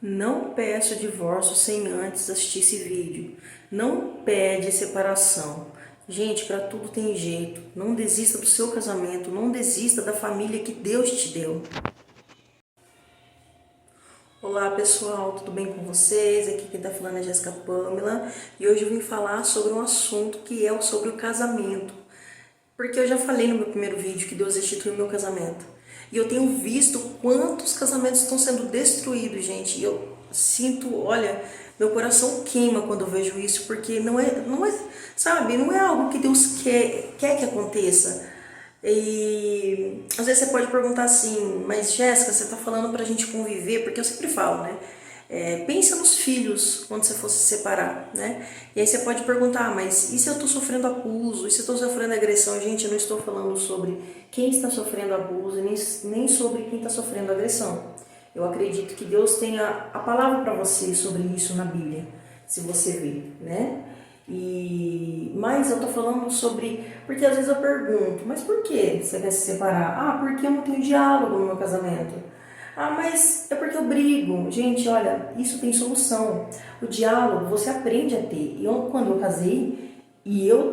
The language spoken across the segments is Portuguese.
Não peça o divórcio sem antes assistir esse vídeo. Não pede separação. Gente, para tudo tem jeito. Não desista do seu casamento. Não desista da família que Deus te deu. Olá pessoal, tudo bem com vocês? Aqui quem está falando é Jéssica Pamela. E hoje eu vim falar sobre um assunto que é sobre o casamento. Porque eu já falei no meu primeiro vídeo que Deus instituiu o meu casamento. E eu tenho visto quantos casamentos estão sendo destruídos, gente. E eu sinto, olha, meu coração queima quando eu vejo isso, porque sabe, não é algo que Deus quer que aconteça. E às vezes você pode perguntar assim, mas Jéssica, você está falando pra gente conviver, porque eu sempre falo, né? Pensa nos filhos quando você for se separar, né? E aí você pode perguntar, mas e se eu estou sofrendo abuso? E se eu estou sofrendo agressão? Gente, eu não estou falando sobre quem está sofrendo abuso, nem sobre quem está sofrendo agressão. Eu acredito que Deus tenha a palavra para você sobre isso na Bíblia, se você ver, né? Mas eu tô falando sobre... Porque às vezes eu pergunto, mas por que você quer se separar? Ah, porque eu não tenho diálogo no meu casamento. Ah, mas é porque eu brigo. Gente, olha, isso tem solução. O diálogo você aprende a ter. Quando eu casei,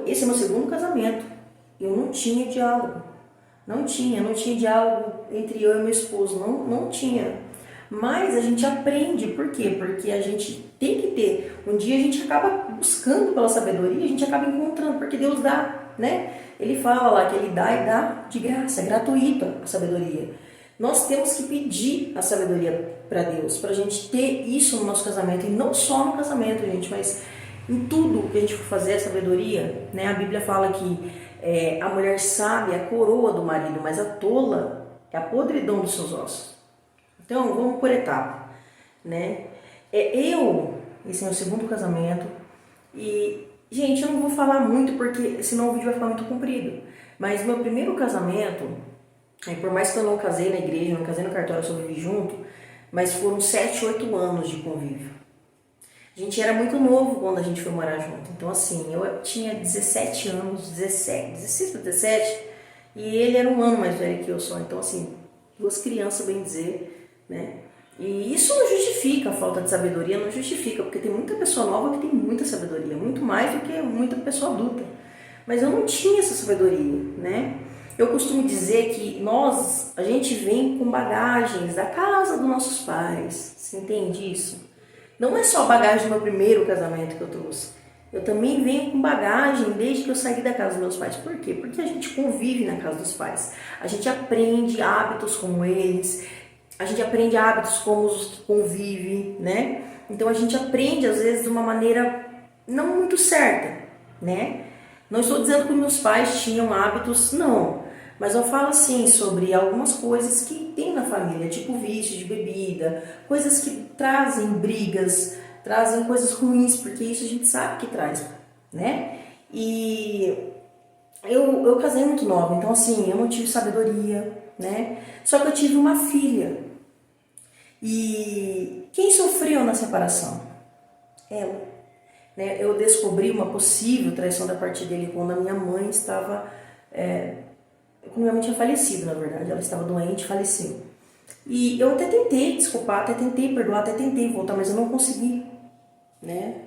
esse é meu segundo casamento, eu não tinha diálogo. Não tinha diálogo entre eu e meu esposo, não tinha. Mas a gente aprende, por quê? Porque a gente tem que ter. Um dia a gente acaba buscando pela sabedoria, a gente acaba encontrando, porque Deus dá, né? Ele fala lá que Ele dá e dá de graça, é gratuita a sabedoria. Nós temos que pedir a sabedoria para Deus, para a gente ter isso no nosso casamento, e não só no casamento, gente, mas em tudo que a gente for fazer a sabedoria, né? A Bíblia fala que a mulher sábia é a coroa do marido, mas a tola é a podridão dos seus ossos. Então, vamos por etapa, né? Esse é meu segundo casamento, e, gente, eu não vou falar muito, porque senão o vídeo vai ficar muito comprido, mas meu primeiro casamento, por mais que eu não casei na igreja, não casei no cartório, eu só vivi junto, mas foram 7, 8 anos de convívio. A gente era muito novo quando a gente foi morar junto, então assim, eu tinha 17 anos, 16 para 17, e ele era um ano mais velho que eu só, então assim, duas crianças, bem dizer, né? E isso não justifica a falta de sabedoria, não justifica, porque tem muita pessoa nova que tem muita sabedoria, muito mais do que muita pessoa adulta. Mas eu não tinha essa sabedoria, né? Eu costumo dizer que a gente vem com bagagens da casa dos nossos pais, você entende isso? Não é só a bagagem do meu primeiro casamento que eu trouxe. Eu também venho com bagagem desde que eu saí da casa dos meus pais. Por quê? Porque a gente convive na casa dos pais. A gente aprende hábitos como eles, a gente aprende hábitos como os que convivem, né? Então a gente aprende às vezes de uma maneira não muito certa, né? Não estou dizendo que meus pais tinham hábitos, não. Mas eu falo assim sobre algumas coisas que tem na família, tipo vício de bebida, coisas que trazem brigas, trazem coisas ruins, porque isso a gente sabe que traz, né? E eu casei muito nova, então assim, eu não tive sabedoria, né? Só que eu tive uma filha. E quem sofreu na separação? Ela. Né? Eu descobri uma possível traição da parte dele quando a minha mãe estava... quando minha mãe tinha falecido, na verdade. Ela estava doente e faleceu. E eu até tentei desculpar, até tentei perdoar, até tentei voltar, mas eu não consegui, né?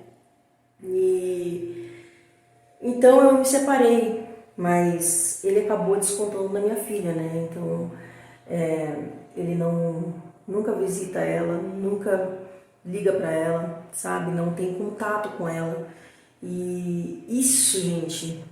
Então eu me separei, mas ele acabou descontando da minha filha, né? Então ele nunca visita ela, nunca liga pra ela, sabe? Não tem contato com ela. E isso, gente,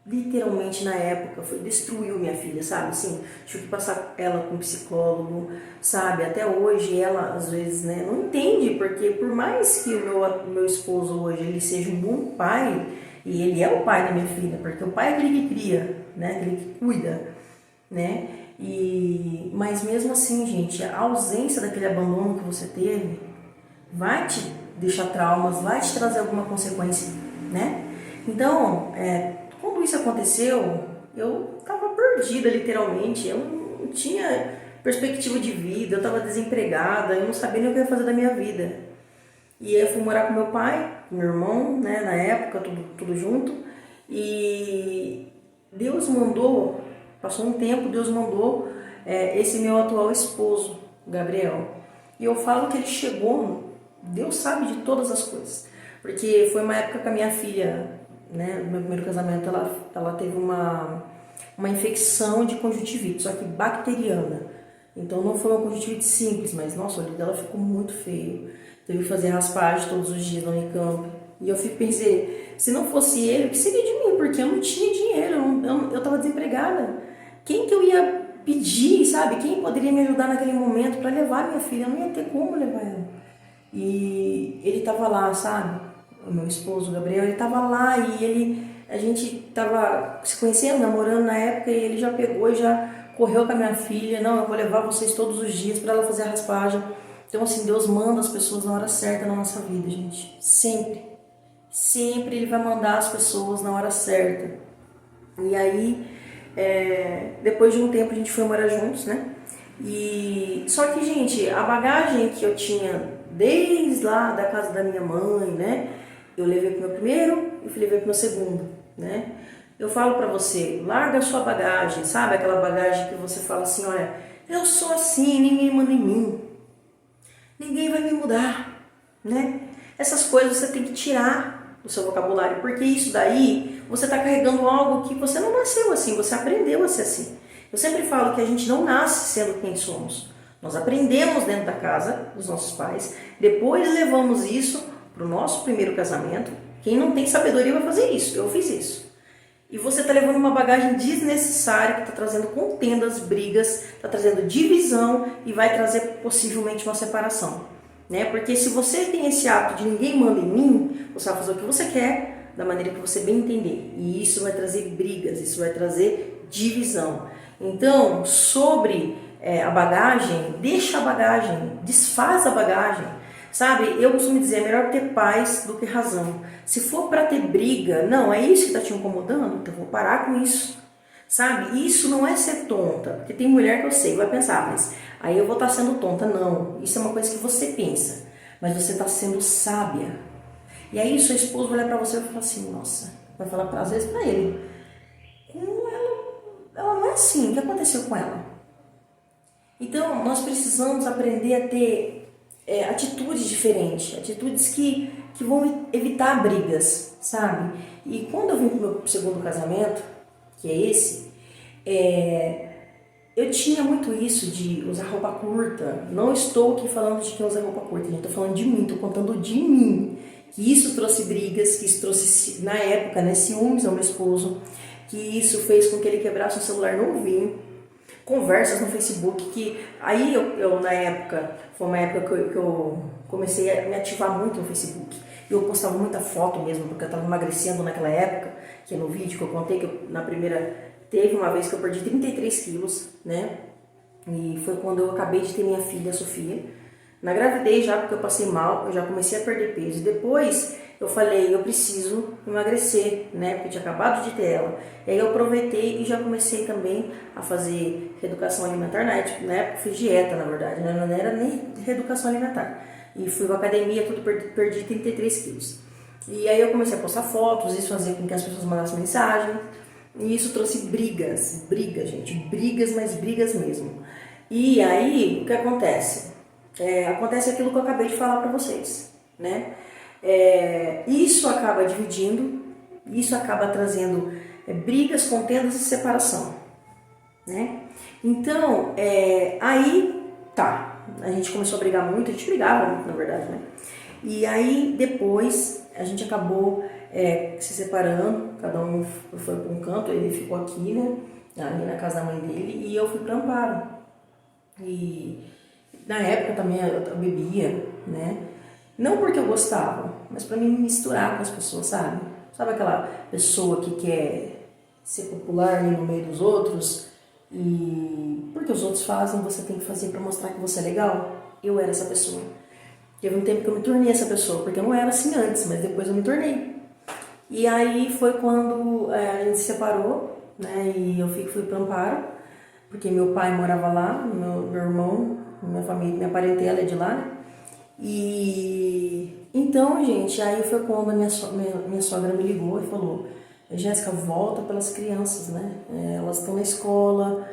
literalmente na época destruiu minha filha, sabe? Assim, tive que passar ela com um psicólogo, sabe? Até hoje ela às vezes, né, não entende, porque por mais que o meu esposo hoje ele seja um bom pai, e ele é o pai da minha filha, porque o pai é aquele que cria, né? Aquele que cuida, né? Mas mesmo assim, gente, a ausência daquele abandono que você teve vai te deixar traumas, vai te trazer alguma consequência, né? Então, quando isso aconteceu, eu estava perdida, literalmente. Eu não tinha perspectiva de vida, eu estava desempregada, eu não sabia nem o que eu ia fazer da minha vida. E aí eu fui morar com meu pai, com meu irmão, né, na época, tudo junto. E Deus mandou, passou um tempo, Deus mandou esse meu atual esposo, Gabriel. E eu falo que ele chegou, Deus sabe de todas as coisas. Porque foi uma época que a minha filha, né, no meu primeiro casamento, ela teve uma infecção de conjuntivite, só que bacteriana. Então não foi uma conjuntivite simples, mas nossa, o olho dela ficou muito feio. Teve que fazer raspagem todos os dias no Unicamp. E eu pensei, se não fosse ele, o que seria de mim? Porque eu não tinha dinheiro, eu estava desempregada. Quem que eu ia pedir, sabe? Quem poderia me ajudar naquele momento para levar minha filha? Eu não ia ter como levar ela. E ele estava lá, sabe? O meu esposo, o Gabriel, ele estava lá e a gente estava se conhecendo, namorando na época, e ele já pegou e já correu com a minha filha. Não, eu vou levar vocês todos os dias para ela fazer a raspagem. Então, assim, Deus manda as pessoas na hora certa na nossa vida, gente. Sempre. Sempre Ele vai mandar as pessoas na hora certa. E aí, depois de um tempo, a gente foi morar juntos, né? E só que, gente, a bagagem que eu tinha desde lá da casa da minha mãe, né? Eu levei pro meu primeiro e levei pro meu segundo, né? Eu falo pra você, larga a sua bagagem, sabe? Aquela bagagem que você fala assim, olha, eu sou assim, ninguém manda em mim. Ninguém vai me mudar, né? Essas coisas você tem que tirar do seu vocabulário, porque isso daí você está carregando algo que você não nasceu assim, você aprendeu a ser assim. Eu sempre falo que a gente não nasce sendo quem somos. Nós aprendemos dentro da casa dos nossos pais, depois levamos isso para o nosso primeiro casamento. Quem não tem sabedoria vai fazer isso, eu fiz isso. E você está levando uma bagagem desnecessária que está trazendo contendas, brigas, está trazendo divisão e vai trazer possivelmente uma separação. Né? Porque se você tem esse hábito de ninguém manda em mim, você vai fazer o que você quer, da maneira que você bem entender. E isso vai trazer brigas, isso vai trazer divisão. Então, sobre a bagagem, deixa a bagagem, desfaz a bagagem. Sabe, eu costumo dizer, é melhor ter paz do que razão. Se for para ter briga, não, é isso que está te incomodando? Então eu vou parar com isso. Sabe, isso não é ser tonta. Porque tem mulher que eu sei, vai pensar, mas aí eu vou estar sendo tonta. Não, isso é uma coisa que você pensa. Mas você está sendo sábia. E aí seu esposo vai olhar para você e vai falar assim, nossa, vai falar às vezes para ele, ela não é assim, o que aconteceu com ela? Então nós precisamos aprender a ter atitudes diferentes, atitudes que vão evitar brigas, sabe? E quando eu vim pro meu segundo casamento, que é esse, eu tinha muito isso de usar roupa curta. Não estou aqui falando de quem usa roupa curta, gente, estou falando de mim, estou contando de mim. Que isso trouxe brigas, que isso trouxe, na época, né, ciúmes ao meu esposo, que isso fez com que ele quebrasse um celular novinho, conversas no Facebook, que aí eu na época, foi uma época que eu comecei a me ativar muito no Facebook. Eu postava muita foto mesmo, porque eu estava emagrecendo naquela época, que no vídeo que eu contei, que na primeira, teve uma vez que eu perdi 33 quilos, né? E foi quando eu acabei de ter minha filha, a Sofia. Na gravidez já, porque eu passei mal, eu já comecei a perder peso. Depois eu falei, eu preciso emagrecer, né? Porque eu tinha acabado de ter ela. E aí eu aproveitei e já comecei também a fazer reeducação alimentar. Na época eu fiz dieta, na verdade, né? Não era nem reeducação alimentar. E fui pra academia, tudo, perdi 33 quilos. E aí eu comecei a postar fotos, isso fazia com que as pessoas mandassem mensagem. E isso trouxe brigas, gente, brigas, mas brigas mesmo. E aí, o que acontece? Acontece aquilo que eu acabei de falar para vocês, né? Isso acaba dividindo, isso acaba trazendo brigas, contendas e separação, né? Então, aí tá, a gente começou a brigar muito, a gente brigava muito, na verdade, né? E aí, depois, a gente acabou se separando, cada um foi para um canto, ele ficou aqui, né? Ali na casa da mãe dele, e eu fui para Amparo. E na época também eu bebia, né? Não porque eu gostava, mas para me misturar com as pessoas, sabe? Sabe aquela pessoa que quer ser popular ali no meio dos outros e porque os outros fazem, você tem que fazer para mostrar que você é legal? Eu era essa pessoa. Teve um tempo que eu me tornei essa pessoa, porque eu não era assim antes, mas depois eu me tornei. E aí foi quando a gente se separou, né? E eu fui para Amparo, porque meu pai morava lá, meu irmão, minha família, minha parentela é de lá, né? E então, gente, aí foi quando a minha sogra me ligou e falou, Jéssica, volta pelas crianças, né? Elas estão na escola,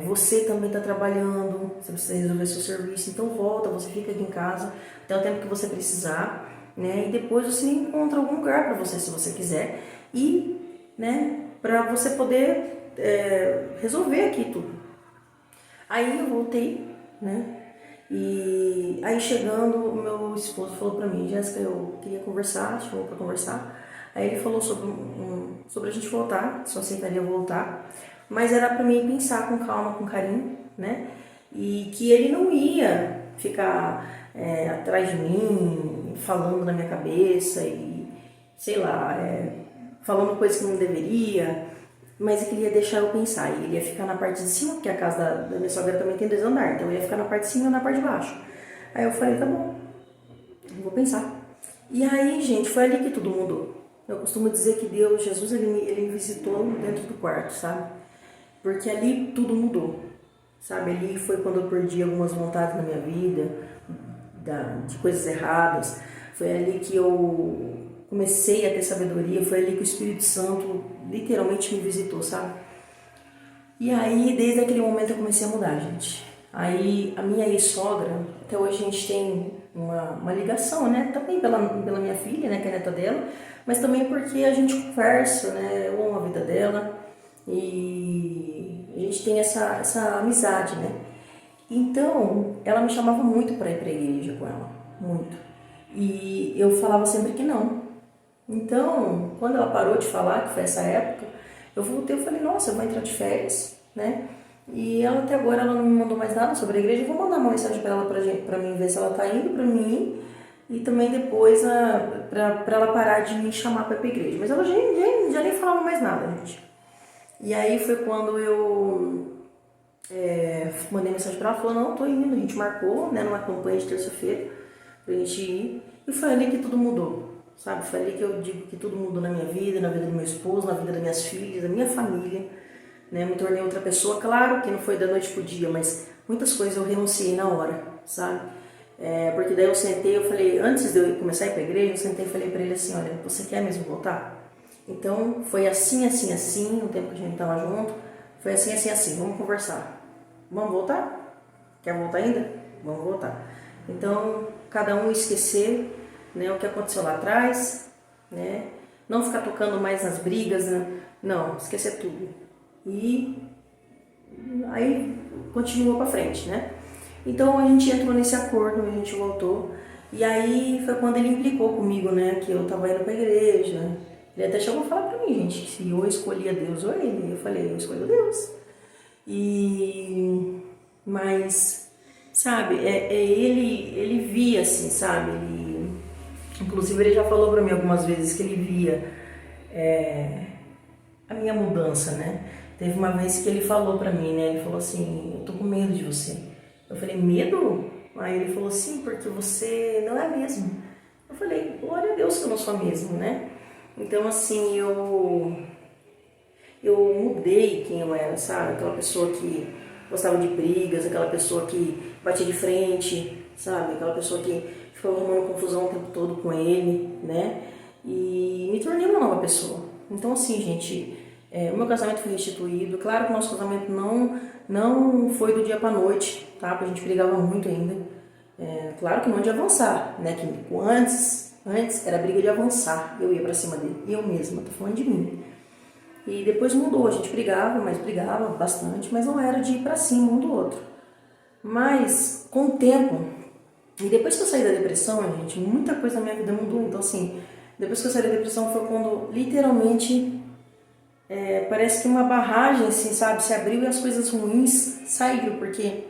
Você também está trabalhando, você precisa resolver seu serviço, então volta, você fica aqui em casa até o tempo que você precisar, né? E depois você encontra algum lugar para você, se você quiser, e, né, para você poder resolver aqui tudo. Aí eu voltei, né? E aí chegando, o meu esposo falou pra mim: Jéssica, eu queria conversar, chamou pra conversar. Aí ele falou sobre a gente voltar, se eu aceitaria voltar, mas era pra mim pensar com calma, com carinho, né? E que ele não ia ficar atrás de mim, falando na minha cabeça e, sei lá, falando coisas que não deveria, mas ele queria deixar eu pensar. E ele ia ficar na parte de cima, porque a casa da minha sogra também tem 2 andares, então ele ia ficar na parte de cima e na parte de baixo. Aí eu falei: tá bom, eu vou pensar. E aí, gente, foi ali que tudo mudou. Eu costumo dizer que Deus, Jesus, ele me visitou dentro do quarto, sabe? Porque ali tudo mudou, sabe? Ali foi quando eu perdi algumas vontades na minha vida, de coisas erradas. Foi ali que eu comecei a ter sabedoria, foi ali que o Espírito Santo literalmente me visitou, sabe? E aí, desde aquele momento eu comecei a mudar, gente. Aí, a minha ex-sogra, até hoje a gente tem uma ligação, né? Também pela minha filha, né, que é neta dela, mas também porque a gente conversa, né? Eu amo a vida dela e a gente tem essa amizade, né? Então, ela me chamava muito para ir para a igreja com ela, muito. E eu falava sempre que não. Então, quando ela parou de falar, que foi essa época, eu voltei, eu falei: nossa, eu vou entrar de férias, né? E ela até agora ela não me mandou mais nada sobre a igreja. Eu vou mandar uma mensagem para ela, para mim ver se ela tá indo para mim, e também depois para ela parar de me chamar para ir pra igreja. Mas ela já nem falava mais nada, gente. E aí foi quando eu mandei mensagem para ela, falou: não, tô indo. A gente marcou, né, numa campanha de terça-feira pra gente ir, e foi ali que tudo mudou, sabe? Foi ali que eu digo que tudo mudou na minha vida, na vida do meu esposo, na vida das minhas filhas, da minha família, né? Me tornei outra pessoa. Claro que não foi da noite pro dia, mas muitas coisas eu renunciei na hora, sabe? Porque daí eu sentei, eu falei, antes de eu começar a ir pra igreja, eu sentei e falei pra ele assim: olha, você quer mesmo voltar? Então foi assim, assim, assim, no tempo que a gente tava junto, foi assim, assim, assim, vamos conversar. Vamos voltar? Quer voltar ainda? Vamos voltar. Então, cada um esquecer, né, o que aconteceu lá atrás, né? Não ficar tocando mais nas brigas, né? Não, esquecer tudo. E aí continuou pra frente, né? Então a gente entrou nesse acordo, a gente voltou. E aí foi quando ele implicou comigo, né, que eu tava indo pra igreja. Ele até chegou a falar pra mim, gente, que se eu escolhia Deus ou ele. Eu falei: eu escolho Deus. Mas, sabe, ele via assim, sabe? Inclusive ele já falou pra mim algumas vezes que ele via a minha mudança, né? Teve uma vez que ele falou pra mim, né? Ele falou assim: eu tô com medo de você. Eu falei: medo? Aí ele falou: sim, porque você não é mesmo. Eu falei: glória a Deus que eu não sou mesmo, né? Então, assim, eu mudei quem eu era, sabe? Aquela pessoa que gostava de brigas, aquela pessoa que batia de frente, sabe? Aquela pessoa que ficava arrumando confusão o tempo todo com ele, né? E me tornei uma nova pessoa. Então, assim, gente, o meu casamento foi restituído. Claro que o nosso casamento não foi do dia pra noite, tá? Porque a gente brigava muito ainda. Claro que não de avançar, né? Que antes era briga de avançar. Eu ia pra cima dele, eu mesma, tô falando de mim. E depois mudou, a gente brigava bastante, mas não era de ir pra cima um do outro. Mas, com o tempo, e depois que eu saí da depressão, gente, muita coisa na minha vida mudou. Então, assim, depois que eu saí da depressão foi quando, literalmente, parece que uma barragem, assim, sabe, se abriu e as coisas ruins saíram, porque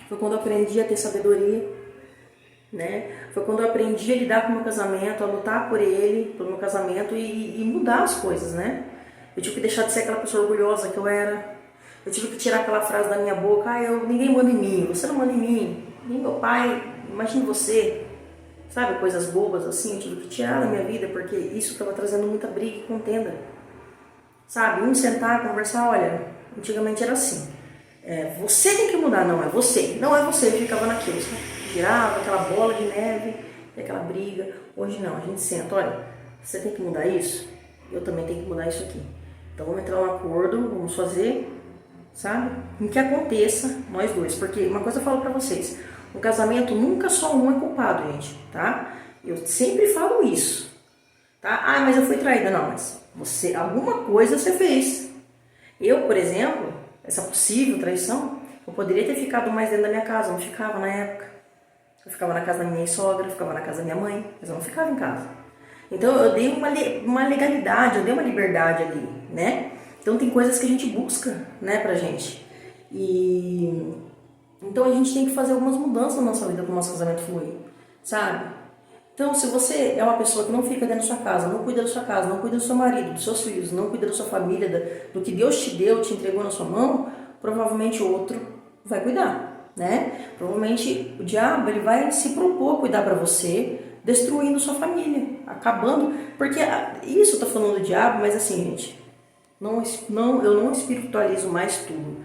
foi quando eu aprendi a ter sabedoria, né? Foi quando eu aprendi a lidar com o meu casamento, a lutar por ele, pelo meu casamento e mudar as coisas, né? Eu tive que deixar de ser aquela pessoa orgulhosa que eu era. Eu tive que tirar aquela frase da minha boca: ninguém manda em mim, você não manda em mim, nem meu pai, imagine você. Sabe, coisas bobas assim, eu tive que tirar da minha vida, porque isso estava trazendo muita briga e contenda. Sabe, sentar, conversar, olha, antigamente era assim. Você tem que mudar, não é você. Não é você, eu ficava naquilo, sabe? Girava aquela bola de neve, e aquela briga. Hoje não, a gente senta: olha, você tem que mudar isso, eu também tenho que mudar isso aqui. Então vamos entrar num acordo, vamos fazer sabe? Em que aconteça nós dois, porque uma coisa eu falo pra vocês, o casamento nunca só um é culpado, gente, tá? Eu sempre falo isso, tá? Ah, mas eu fui traída. Não, mas você, alguma coisa você fez. Eu, por exemplo, essa possível traição, eu poderia ter ficado mais dentro da minha casa, eu não ficava na época. Eu ficava na casa da minha sogra, eu ficava na casa da minha mãe, mas eu não ficava em casa. Então eu dei uma legalidade, eu dei uma liberdade ali, né? Então tem coisas que a gente busca, né, pra gente. E então a gente tem que fazer algumas mudanças na nossa vida para o nosso casamento fluir, sabe? Então, se você é uma pessoa que não fica dentro da sua casa, não cuida da sua casa, não cuida do seu marido, dos seus filhos, não cuida da sua família, do que Deus te deu, te entregou na sua mão, provavelmente o outro vai cuidar, né? Provavelmente o diabo ele vai se propor a cuidar para você, destruindo sua família, acabando, porque isso eu tô falando do diabo, mas assim, gente, eu não espiritualizo mais tudo.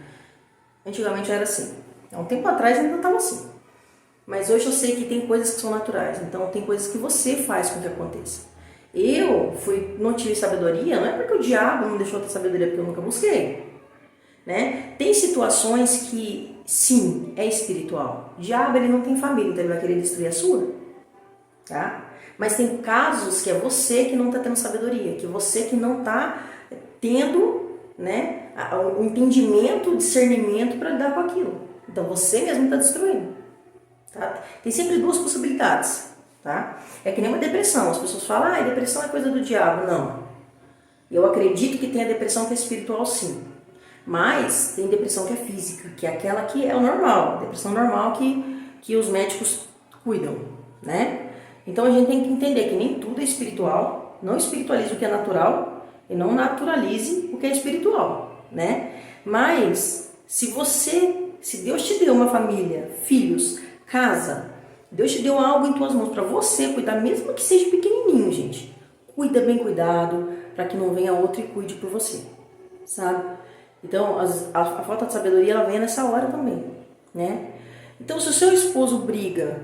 Antigamente era assim. Há um tempo atrás ainda estava assim. Mas hoje eu sei que tem coisas que são naturais. Então tem coisas que você faz com que aconteça. Não tive sabedoria, não é porque o diabo não deixou eu ter sabedoria, porque eu nunca busquei. Né? Tem situações que, sim, é espiritual. O diabo ele não tem família, então ele vai querer destruir a sua. Tá? Mas tem casos que é você que não está tendo sabedoria, que você que não está tendo, né, o entendimento, o discernimento para lidar com aquilo. Então você mesmo está destruindo. Tá? Tem sempre duas possibilidades. Tá? É que nem uma depressão. As pessoas falam, ah, depressão é coisa do diabo. Não. Eu acredito que tem a depressão que é espiritual, sim. Mas tem depressão que é física, que é aquela que é o normal. A depressão normal que os médicos cuidam, né? Então a gente tem que entender que nem tudo é espiritual. Não espiritualize o que é natural e não naturalize o que é espiritual, né? Mas se Deus te deu uma família, filhos, casa, Deus te deu algo em tuas mãos para você cuidar, mesmo que seja pequenininho, gente. Cuida bem cuidado, para que não venha outro e cuide por você, sabe? Então a falta de sabedoria ela vem nessa hora também, né? Então se o seu esposo briga,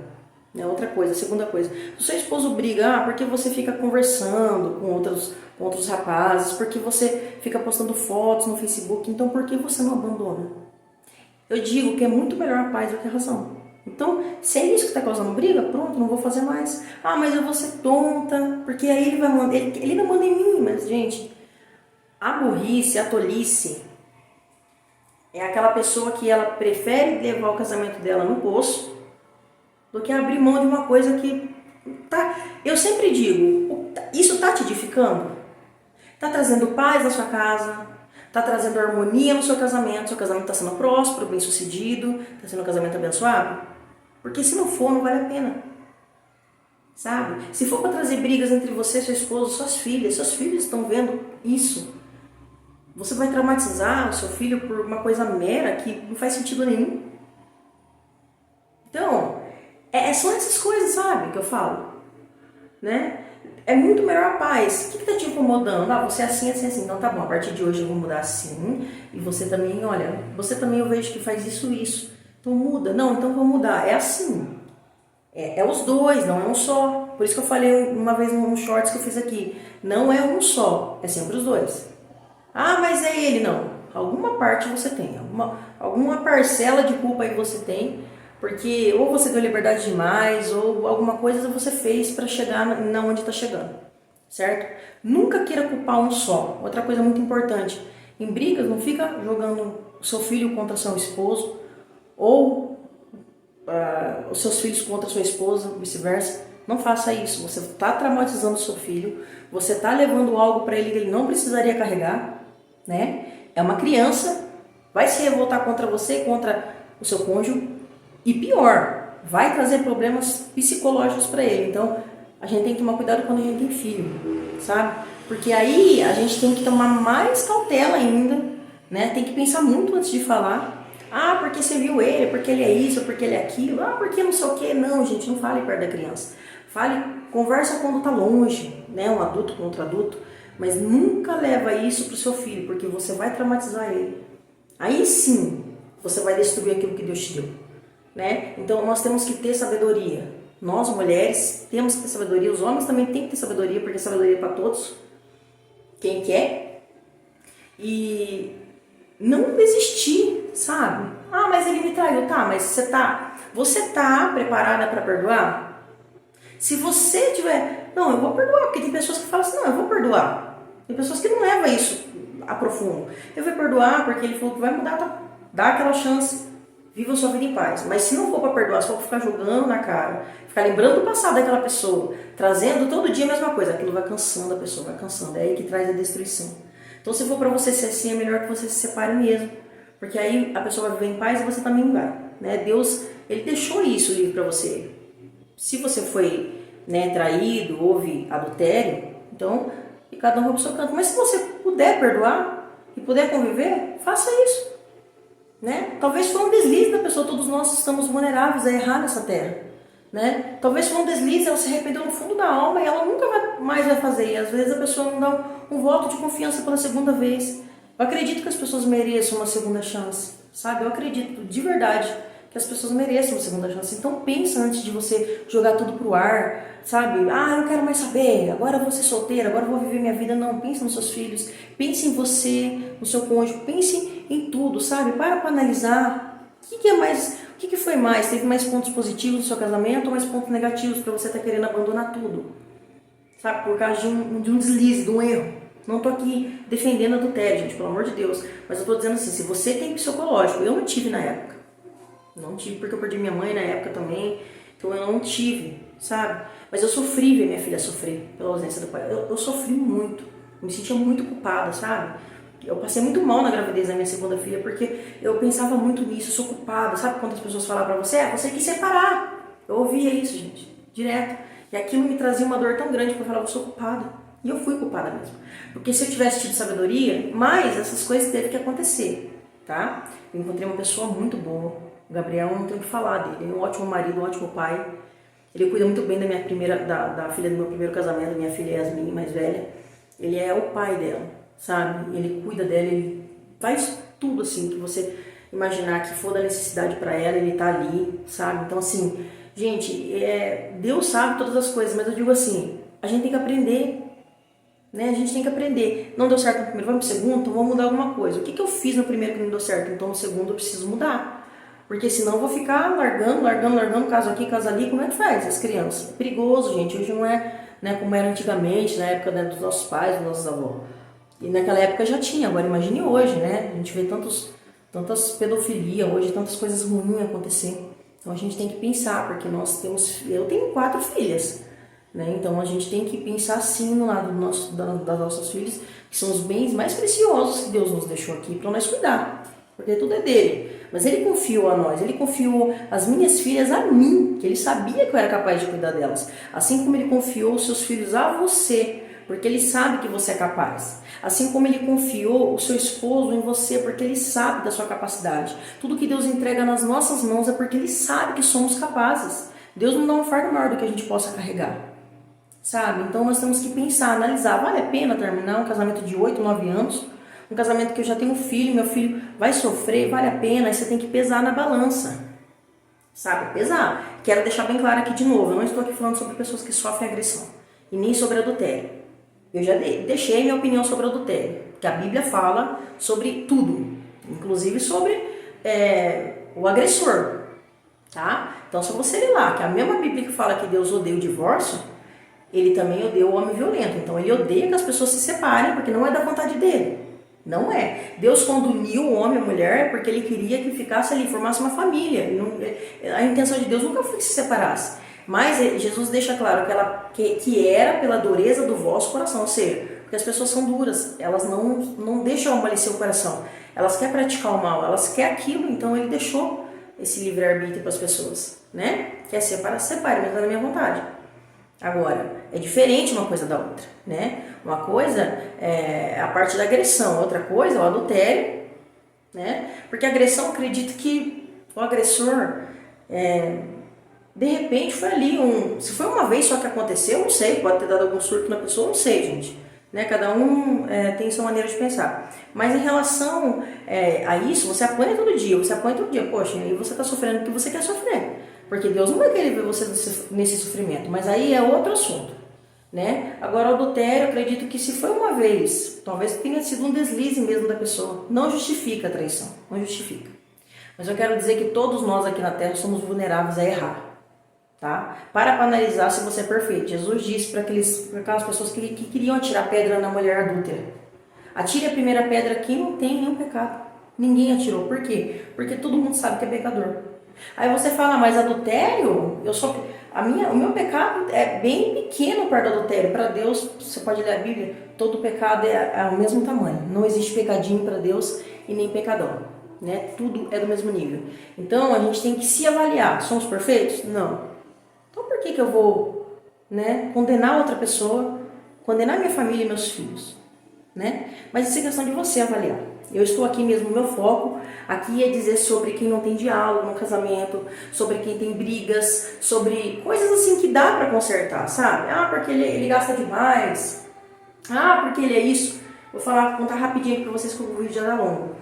né, outra coisa, segunda coisa, se o seu esposo briga, porque você fica conversando com outros rapazes, porque você fica postando fotos no Facebook, então por que você não abandona? Eu digo que é muito melhor a paz do que a razão. Então, se é isso que está causando briga, pronto, não vou fazer mais. Ah, mas eu vou ser tonta, porque aí ele vai mandar, ele não manda em mim, mas gente, a burrice, a tolice, é aquela pessoa que ela prefere levar o casamento dela no poço do que abrir mão de uma coisa que tá. Eu sempre digo, isso tá te edificando? Tá trazendo paz na sua casa? Tá trazendo harmonia no seu casamento está sendo próspero, bem-sucedido, tá sendo um casamento abençoado? Porque se não for, não vale a pena. Sabe? Se for para trazer brigas entre você, seu esposo, suas filhas, seus filhos estão vendo isso. Você vai traumatizar o seu filho por uma coisa mera que não faz sentido nenhum. Então, são essas coisas, sabe, que eu falo, né? É muito melhor a paz. O que tá te incomodando? Ah, você é assim, assim, assim. Então tá bom, a partir de hoje eu vou mudar assim. E você também, olha, você também eu vejo que faz isso, isso. Então muda. Não, então vou mudar. É assim. É os dois, não é um só. Por isso que eu falei uma vez num shorts que eu fiz aqui. Não é um só, é sempre os dois. Ah, mas é ele, não. Alguma parte você tem, alguma parcela de culpa aí você tem. Porque ou você deu liberdade demais, ou alguma coisa você fez para chegar na onde está chegando, certo? Nunca queira culpar um só. Outra coisa muito importante, em brigas não fica jogando o seu filho contra seu esposo, ou os seus filhos contra sua esposa, vice-versa. Não faça isso, você está traumatizando o seu filho, você está levando algo para ele que ele não precisaria carregar, né? É uma criança, vai se revoltar contra você, contra o seu cônjuge, e pior, vai trazer problemas psicológicos para ele. Então, a gente tem que tomar cuidado quando a gente tem filho, sabe? Porque aí a gente tem que tomar mais cautela ainda, né? Tem que pensar muito antes de falar. Ah, porque você viu ele, porque ele é isso, porque ele é aquilo. Ah, porque não sei o quê. Não, gente, não fale perto da criança. Conversa quando tá longe, né? Um adulto com outro adulto. Mas nunca leva isso pro seu filho, porque você vai traumatizar ele. Aí sim, você vai destruir aquilo que Deus te deu. Né? Então nós temos que ter sabedoria. Nós mulheres temos que ter sabedoria, os homens também têm que ter sabedoria, porque sabedoria é para todos, quem quer. E não desistir, sabe? Ah, mas ele me traiu, tá, mas você tá preparada para perdoar? Se você tiver, não, eu vou perdoar, porque tem pessoas que falam assim, não, eu vou perdoar. Tem pessoas que não levam isso a profundo. Eu vou perdoar porque ele falou que vai mudar, tá? Dá aquela chance. Viva a sua vida em paz. Mas se não for para perdoar, se for para ficar jogando na cara, ficar lembrando do passado daquela pessoa, trazendo todo dia a mesma coisa, aquilo vai cansando a pessoa, vai cansando. É aí que traz a destruição. Então, se for para você ser assim, é melhor que você se separe mesmo. Porque aí a pessoa vai viver em paz e você também vai. Né? Deus, ele deixou isso livre para você. Se você foi, né, traído, houve adultério, então, e cada um vai pro seu canto. Mas se você puder perdoar e puder conviver, faça isso. Né? Talvez foi um deslize da pessoa, todos nós estamos vulneráveis a errar nessa terra. Né? Talvez foi um deslize, ela se arrependeu no fundo da alma e ela nunca mais vai fazer. E às vezes a pessoa não dá um voto de confiança pela segunda vez. Eu acredito que as pessoas mereçam uma segunda chance, sabe? Eu acredito de verdade que as pessoas mereçam uma segunda chance. Então pensa antes de você jogar tudo pro ar, sabe? Ah, eu não quero mais saber, agora eu vou ser solteira, agora eu vou viver minha vida. Não, pense nos seus filhos, pense em você, no seu cônjuge, pense em tudo, sabe? Para analisar o que é mais, o que foi mais? Teve mais pontos positivos no seu casamento ou mais pontos negativos para você estar querendo abandonar tudo? Sabe? Por causa de um deslize, de um erro. Não tô aqui defendendo adultério, gente, pelo amor de Deus. Mas eu tô dizendo assim, se você tem psicológico, eu não tive na época. Não tive porque eu perdi minha mãe na época também. Então eu não tive, sabe? Mas eu sofri ver minha filha sofrer pela ausência do pai. Eu sofri muito. Eu me sentia muito culpada, sabe? Eu passei muito mal na gravidez da minha segunda filha porque eu pensava muito nisso, eu sou culpada. Sabe quando as pessoas falavam pra você? Você quis separar. Eu ouvia isso, gente, direto. E aquilo me trazia uma dor tão grande que eu falava, eu sou culpada. E eu fui culpada mesmo. Porque se eu tivesse tido sabedoria, mais essas coisas teve que acontecer, tá? Eu encontrei uma pessoa muito boa. O Gabriel, não tenho o que falar dele. Ele é um ótimo marido, um ótimo pai. Ele cuida muito bem da minha da filha do meu primeiro casamento, minha filha Yasmin, mais velha. Ele é o pai dela, sabe? Ele cuida dela, ele faz tudo assim que você imaginar que for da necessidade para ela, ele tá ali, sabe? Então assim, gente, Deus sabe todas as coisas, mas eu digo assim, a gente tem que aprender. Né? A gente tem que aprender. Não deu certo no primeiro, vamos pro segundo, então vamos mudar alguma coisa. O que eu fiz no primeiro que não deu certo? Então no segundo eu preciso mudar. Porque senão eu vou ficar largando, caso aqui, caso ali. Como é que faz as crianças? É perigoso, gente. Hoje não é, né, como era antigamente, na época, né, dos nossos pais, dos nossos avós. E naquela época já tinha, agora imagine hoje, né? A gente vê tantas pedofilia hoje, tantas coisas ruins acontecer. Então a gente tem que pensar, porque eu tenho 4 filhas. Né? Então a gente tem que pensar sim no lado das nossas filhas, que são os bens mais preciosos que Deus nos deixou aqui para nós cuidar, porque tudo é dele. Mas ele confiou a nós, ele confiou as minhas filhas a mim, que ele sabia que eu era capaz de cuidar delas. Assim como ele confiou os seus filhos a você, porque ele sabe que você é capaz. Assim como ele confiou o seu esposo em você, porque ele sabe da sua capacidade. Tudo que Deus entrega nas nossas mãos é porque ele sabe que somos capazes. Deus não dá um fardo maior do que a gente possa carregar. Sabe? Então nós temos que pensar, analisar, vale a pena terminar um casamento de 8, 9 anos? Um casamento que eu já tenho um filho, meu filho vai sofrer, vale a pena? Aí você tem que pesar na balança. Sabe? Pesar. Quero deixar bem claro aqui de novo, eu não estou aqui falando sobre pessoas que sofrem agressão. E nem sobre adultério. Eu já deixei minha opinião sobre adultério. Porque a Bíblia fala sobre tudo. Inclusive sobre o agressor. Tá? Então se você ler lá, que a mesma Bíblia que fala que Deus odeia o divórcio, ele também odeia o homem violento. Então ele odeia que as pessoas se separem, porque não é da vontade dele. Não é. Deus, quando uniu o homem e a mulher, é porque ele queria que ficasse ali, formasse uma família. A intenção de Deus nunca foi que se separasse. Mas Jesus deixa claro que era pela dureza do vosso coração. Ou seja, porque as pessoas são duras. Elas não deixam amolecer o coração. Elas querem praticar o mal. Elas querem aquilo. Então ele deixou esse livre-arbítrio para as pessoas. Né? Quer separar? Separe, mas não é da minha vontade. Agora, é diferente uma coisa da outra, né? Uma coisa é a parte da agressão, outra coisa é o adultério, né? Porque a agressão, acredito que o agressor, de repente foi ali se foi uma vez só que aconteceu, não sei, pode ter dado algum surto na pessoa, não sei, gente. Né? Cada um tem sua maneira de pensar. Mas em relação a isso, você apanha todo dia, poxa, aí você está sofrendo porque você quer sofrer. Porque Deus não vai querer ver você nesse sofrimento, mas aí é outro assunto. né? Agora, o adultério, acredito que se foi uma vez, talvez tenha sido um deslize mesmo da pessoa. Não justifica a traição, não justifica. Mas eu quero dizer que todos nós aqui na Terra somos vulneráveis a errar, tá? Para analisar se você é perfeito. Jesus disse para aquelas pessoas que queriam atirar pedra na mulher adúltera: atire a primeira pedra quem não tem nenhum pecado. Ninguém atirou. Por quê? Porque todo mundo sabe que é pecador. Aí você fala, mas adultério? O meu pecado é bem pequeno perto do adultério. Para Deus, você pode ler a Bíblia, todo pecado é o mesmo tamanho. Não existe pecadinho para Deus e nem pecadão, né? Tudo é do mesmo nível. Então a gente tem que se avaliar. Somos perfeitos? Não. Então por que eu vou, né, condenar outra pessoa, condenar minha família e meus filhos, né? Mas isso é questão de você avaliar. Eu estou aqui mesmo, meu foco aqui é dizer sobre quem não tem diálogo no casamento, sobre quem tem brigas, sobre coisas assim que dá pra consertar, sabe? Ah, porque ele gasta demais. Ah, porque ele é isso. Vou contar rapidinho pra vocês que o vídeo já tá longo.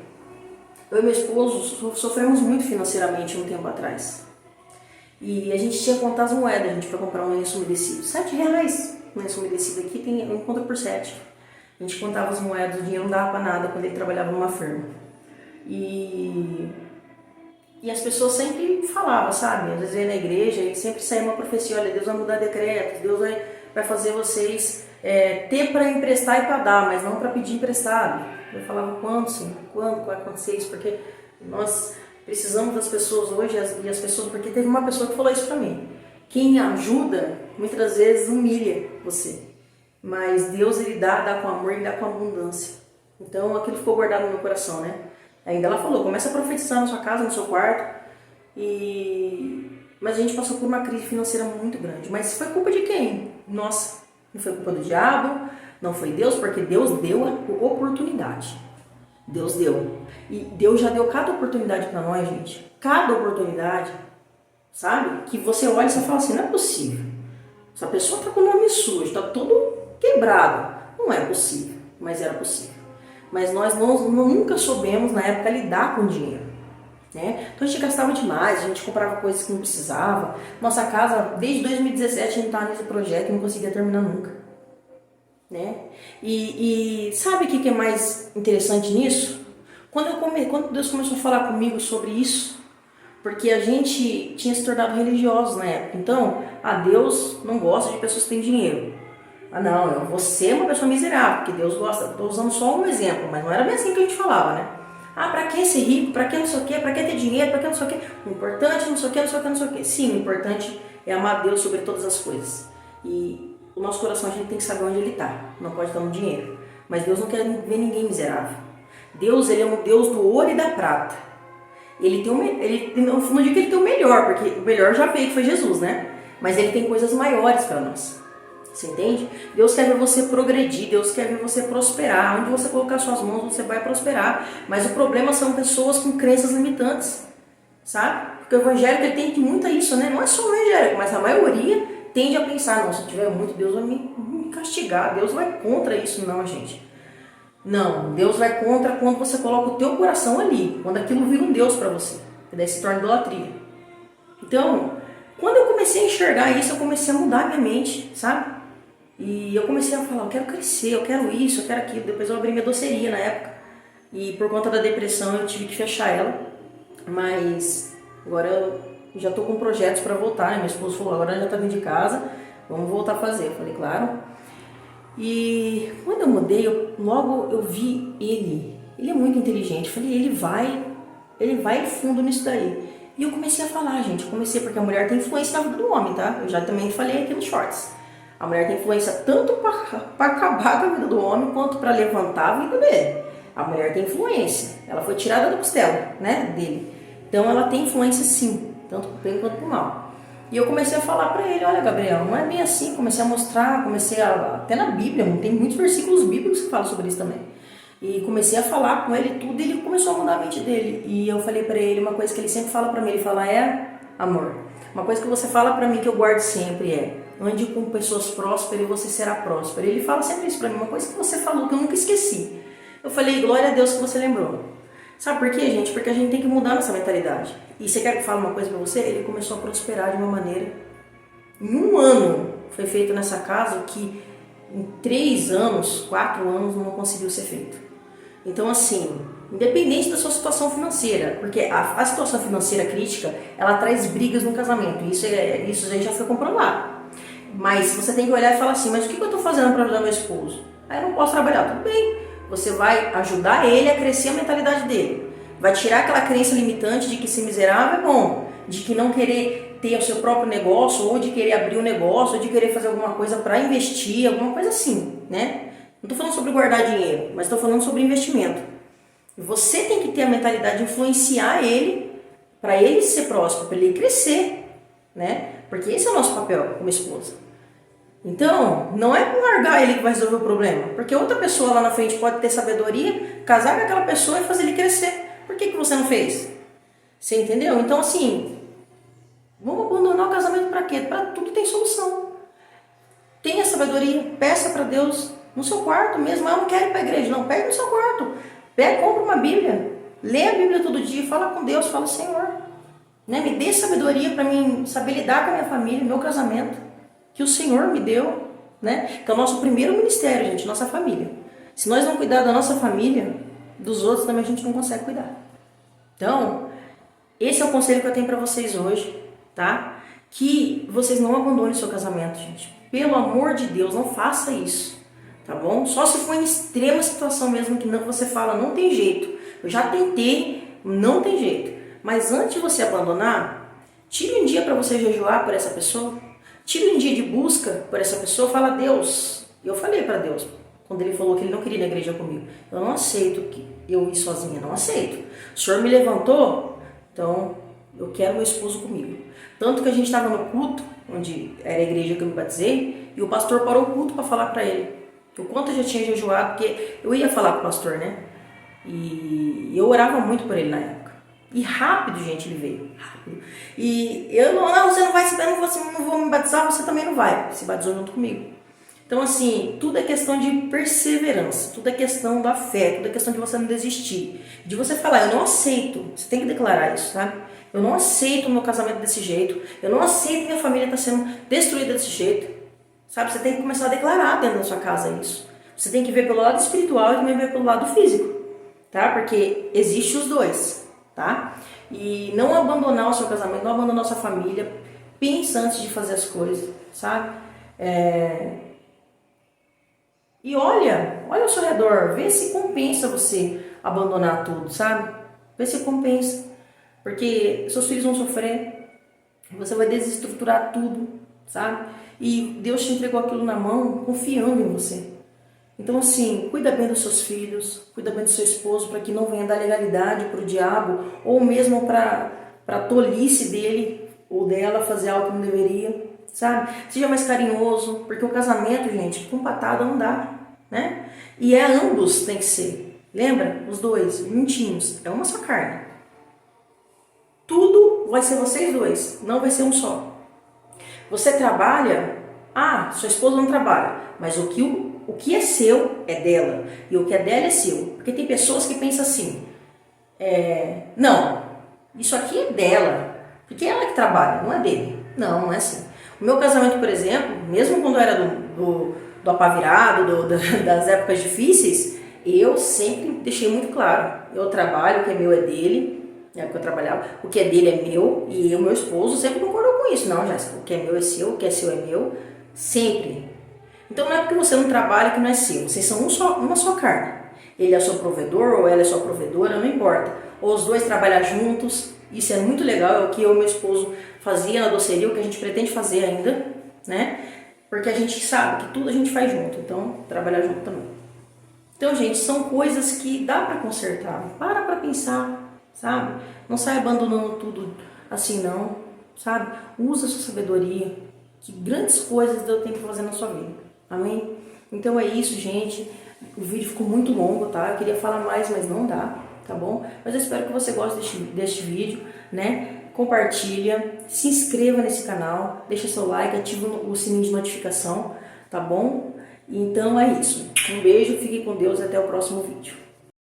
Eu e meu esposo sofremos muito financeiramente um tempo atrás. E a gente tinha que contar as moedas, a gente, pra comprar um lenço umedecido. R$7. Um lenço umedecido aqui encontra por 7. A gente contava as moedas, o dinheiro não dava pra nada quando ele trabalhava numa firma. E as pessoas sempre falavam, sabe? Às vezes ia na igreja e sempre saía uma profecia: olha, Deus vai mudar decretos, Deus vai fazer vocês ter para emprestar e para dar, mas não para pedir emprestado. Eu falava, quando, Senhor? Quando vai acontecer isso? Porque nós precisamos das pessoas hoje, e as pessoas, porque teve uma pessoa que falou isso pra mim: quem ajuda, muitas vezes humilha você. Mas Deus, ele dá com amor e dá com abundância. Então aquilo ficou guardado no meu coração, né? Ainda ela falou, começa a profetizar na sua casa, no seu quarto. Mas a gente passou por uma crise financeira muito grande. Mas foi culpa de quem? Nossa, não foi culpa do diabo, não foi Deus, porque Deus deu a oportunidade. Deus deu. E Deus já deu cada oportunidade para nós, gente. Cada oportunidade, sabe? Que você olha e você fala assim, não é possível. Essa pessoa tá com o nome sujo, tá todo quebrado. Não é possível, mas era possível. Mas nós nunca soubemos, na época, lidar com dinheiro, né? Então a gente gastava demais, a gente comprava coisas que não precisava. Nossa casa, desde 2017, a gente estava nesse projeto e não conseguia terminar nunca, né? E sabe o que é mais interessante nisso? Quando Deus começou a falar comigo sobre isso, porque a gente tinha se tornado religiosos na época. Então, Deus não gosta de pessoas que têm dinheiro. Não, você é uma pessoa miserável, porque Deus gosta. Estou usando só um exemplo, mas não era bem assim que a gente falava, né? Pra que ser rico? Pra que não sei o quê? Pra que ter dinheiro? Pra que não sei o quê? O importante não sei o quê, não sei o quê, não sei o quê. Sim, o importante é amar Deus sobre todas as coisas. E o nosso coração, a gente tem que saber onde ele está. Não pode estar no dinheiro. Mas Deus não quer ver ninguém miserável. Deus, ele é um Deus do ouro e da prata. Não digo que ele tem o melhor, porque o melhor já veio, que foi Jesus, né? Mas ele tem coisas maiores para nós. Você entende? Deus quer ver você progredir, Deus quer ver você prosperar. Onde você colocar suas mãos, você vai prosperar. Mas o problema são pessoas com crenças limitantes, sabe? Porque o evangélico, ele tem muito isso, né? Não é só o evangélico, mas a maioria tende a pensar, não, se eu tiver muito, Deus vai me castigar, Deus vai contra isso. Não, gente. Não, Deus vai contra quando você coloca o teu coração ali, quando aquilo vira um Deus para você, e daí se torna idolatria. Então, quando eu comecei a enxergar isso, eu comecei a mudar minha mente, sabe? E eu comecei a falar, eu quero crescer, eu quero isso, eu quero aquilo. Depois eu abri minha doceria na época, e por conta da depressão eu tive que fechar ela, mas agora eu já estou com projetos para voltar, né? Meu esposo falou, agora já está dentro de casa, vamos voltar a fazer. Eu falei, claro. E quando eu mudei, logo eu vi ele é muito inteligente. Eu falei, ele vai fundo nisso daí. E eu comecei a falar, gente, porque a mulher tem influência na vida do homem, tá? Eu já também falei aqui nos shorts. A mulher tem influência tanto para acabar com a vida do homem, quanto para levantar a vida dele. A mulher tem influência, ela foi tirada da costela, né, dele. Então ela tem influência sim, tanto pro bem quanto pro mal. E eu comecei a falar para ele, olha, Gabriel, não é bem assim. Comecei a mostrar, até na Bíblia, tem muitos versículos bíblicos que falam sobre isso também. E comecei a falar com ele tudo, e ele começou a mudar a mente dele. E eu falei para ele uma coisa que ele sempre fala para mim, ele fala, amor, uma coisa que você fala para mim que eu guardo sempre ande com pessoas prósperas e você será próspero. Ele fala sempre isso para mim, uma coisa que você falou que eu nunca esqueci. Eu falei, glória a Deus que você lembrou. Sabe por quê, gente? Porque a gente tem que mudar nossa mentalidade. E você quer que eu fale uma coisa pra você? Ele começou a prosperar de uma maneira. Em um ano, foi feito nessa casa que em 3 anos, 4 anos não conseguiu ser feito. Então assim, independente da sua situação financeira, porque a situação financeira crítica, ela traz brigas no casamento, isso aí já foi comprovado. Mas você tem que olhar e falar assim, mas o que eu estou fazendo para ajudar meu esposo? Aí eu não posso trabalhar, tudo bem. Você vai ajudar ele a crescer a mentalidade dele. Vai tirar aquela crença limitante de que ser miserável é bom, de que não querer ter o seu próprio negócio, ou de querer abrir um negócio, ou de querer fazer alguma coisa para investir, alguma coisa assim, né? Não estou falando sobre guardar dinheiro, mas estou falando sobre investimento. Você tem que ter a mentalidade de influenciar ele, para ele ser próspero, para ele crescer, né? Porque esse é o nosso papel como esposa. Então, não é largar ele que vai resolver o problema, porque outra pessoa lá na frente pode ter sabedoria, casar com aquela pessoa e fazer ele crescer. Por que você não fez? Você entendeu? Então, assim, vamos abandonar o casamento para quê? Para tudo tem solução. Tenha sabedoria, peça para Deus no seu quarto mesmo. Eu não quero ir para a igreja, não. Pega no seu quarto. Pega, compra uma Bíblia. Lê a Bíblia todo dia, fala com Deus, fala, Senhor, né, me dê sabedoria para mim saber lidar com a minha família, meu casamento, que o Senhor me deu, né? Que é o nosso primeiro ministério, gente, nossa família. Se nós não cuidar da nossa família, dos outros também a gente não consegue cuidar. Então, esse é o conselho que eu tenho para vocês hoje, tá? Que vocês não abandonem o seu casamento, gente. Pelo amor de Deus, não faça isso, tá bom? Só se for em extrema situação mesmo, que não, você fala, não tem jeito. Eu já tentei, não tem jeito. Mas antes de você abandonar, tire um dia para você jejuar por essa pessoa. Tire um dia de busca por essa pessoa. Fala, Deus, eu falei para Deus, quando ele falou que ele não queria ir na igreja comigo, eu não aceito que eu ir sozinha, não aceito. O Senhor me levantou, então eu quero meu esposo comigo. Tanto que a gente estava no culto, onde era a igreja que eu me batizei, e o pastor parou o culto para falar para ele o quanto eu já tinha jejuado, porque eu ia falar com o pastor, né? E eu orava muito por ele na época. E rápido, gente, ele veio. Rápido. E eu não, você não vai se não vou me batizar, você também não vai. Se batizou junto comigo. Então, assim, tudo é questão de perseverança, tudo é questão da fé, tudo é questão de você não desistir. De você falar, eu não aceito, você tem que declarar isso, sabe? Eu não aceito o meu casamento desse jeito, eu não aceito que minha família está sendo destruída desse jeito, sabe? Você tem que começar a declarar dentro da sua casa isso. Você tem que ver pelo lado espiritual e também ver pelo lado físico, tá? Porque existe os dois. Tá? E não abandonar o seu casamento, não abandonar a sua família, pensa antes de fazer as coisas, sabe? E olha ao seu redor, vê se compensa você abandonar tudo, sabe? Vê se compensa, porque seus filhos vão sofrer, você vai desestruturar tudo, sabe? E Deus te entregou aquilo na mão, confiando em você. Então, assim, cuida bem dos seus filhos, cuida bem do seu esposo, para que não venha dar legalidade para o diabo, ou mesmo para a tolice dele ou dela fazer algo que não deveria, sabe? Seja mais carinhoso, porque o casamento, gente, com patada não dá, né? E ambos tem que ser, lembra? Os dois, juntinhos, é uma só carne. Tudo vai ser vocês dois, não vai ser um só. Você trabalha, sua esposa não trabalha, mas o que é seu é dela, e o que é dela é seu. Porque tem pessoas que pensam assim, não, isso aqui é dela, porque é ela que trabalha, não é dele. Não, não é assim. O meu casamento, por exemplo, mesmo quando era do apavirado, das épocas difíceis, eu sempre deixei muito claro, eu trabalho, o que é meu é dele, na época eu trabalhava, o que é dele é meu, e eu, meu esposo, sempre concordou com isso. Não, Jéssica, o que é meu é seu, o que é seu é meu, sempre. Então não é porque você não trabalha que não é seu, vocês são uma só carne. Ele é seu provedor ou ela é sua provedora, não importa. Ou os dois trabalham juntos, isso é muito legal, é o que eu e meu esposo fazia na doceria, o que a gente pretende fazer ainda, né? Porque a gente sabe que tudo a gente faz junto, então trabalhar junto também. Então, gente, são coisas que dá para consertar, para pensar, sabe? Não sai abandonando tudo assim não, sabe? Usa a sua sabedoria, que grandes coisas Deus tem que fazer na sua vida. Amém? Então é isso, gente. O vídeo ficou muito longo, tá? Eu queria falar mais, mas não dá, tá bom? Mas eu espero que você goste deste vídeo, né? Compartilha, se inscreva nesse canal, deixa seu like, ativa o sininho de notificação, tá bom? Então é isso. Um beijo, fique com Deus e até o próximo vídeo.